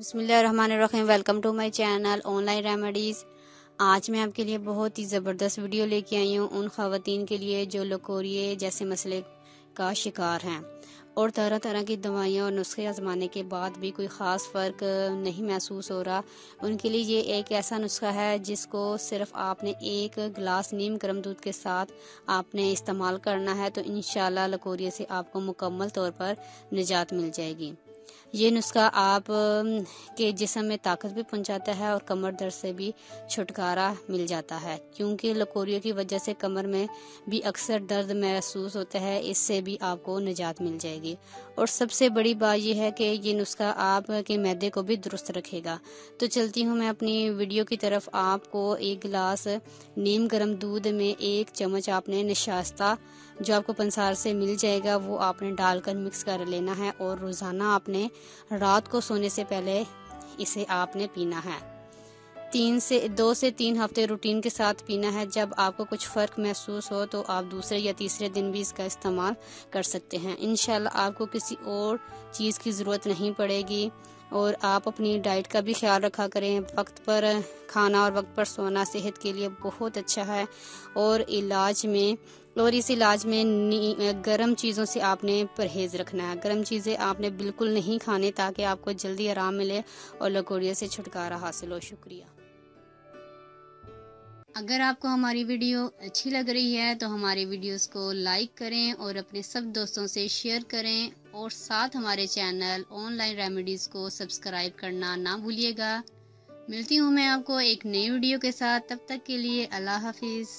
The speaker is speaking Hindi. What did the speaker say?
बिस्मिल्लाहिर्रहमानिर्रहीम। Welcome to my channel Online Remedies. आज मैं आपके लिए बहुत ही ज़बरदस्त वीडियो लेके आई हूँ उन ख़वातीन के लिए जो लकोरिये जैसे मसले का शिकार हैं और तरह तरह की दवाइयाँ और नुस्खे आजमाने के बाद भी कोई ख़ास फ़र्क नहीं महसूस हो रहा। उनके लिए ये एक ऐसा नुस्खा है जिसको सिर्फ आपने एक गिलास नीम गर्म दूध के साथ आपने इस्तेमाल करना है, तो इंशाल्लाह लकोरिये से आपको मुकम्मल तौर पर निजात मिल जाएगी। ये नुस्खा आप के जिस्म में ताकत भी पहुंचाता है और कमर दर्द से भी छुटकारा मिल जाता है, क्योंकि लकोरियों की वजह से कमर में भी अक्सर दर्द महसूस होता है। इससे भी आपको निजात मिल जाएगी। और सबसे बड़ी बात यह है कि ये नुस्खा आपके मैदे को भी दुरुस्त रखेगा। तो चलती हूँ मैं अपनी वीडियो की तरफ। आपको एक गिलास नीम गर्म दूध में 1 चम्मच आपने नशास्ता जो आपको पंसार से मिल जाएगा वो आपने डालकर मिक्स कर लेना है और रोज़ाना आपने रात को सोने से पहले इसे आपने पीना है। 2 से 3 हफ्ते रूटीन के साथ पीना है। जब आपको कुछ फ़र्क महसूस हो तो आप दूसरे या तीसरे दिन भी इसका इस्तेमाल कर सकते हैं। इंशाल्लाह आपको किसी और चीज़ की ज़रूरत नहीं पड़ेगी। और आप अपनी डाइट का भी ख्याल रखा करें। वक्त पर खाना और वक्त पर सोना सेहत के लिए बहुत अच्छा है। और इस इलाज में गर्म चीज़ों से आपने परहेज़ रखना है। गर्म चीज़ें आपने बिल्कुल नहीं खाने ताकि आपको जल्दी आराम मिले और लकोरियों से छुटकारा हासिल हो। शुक्रिया। अगर आपको हमारी वीडियो अच्छी लग रही है तो हमारे वीडियोस को लाइक करें और अपने सब दोस्तों से शेयर करें और साथ हमारे चैनल ऑनलाइन रेमेडीज़ को सब्सक्राइब करना ना भूलिएगा। मिलती हूँ मैं आपको एक नई वीडियो के साथ। तब तक के लिए अल्लाह हाफिज़।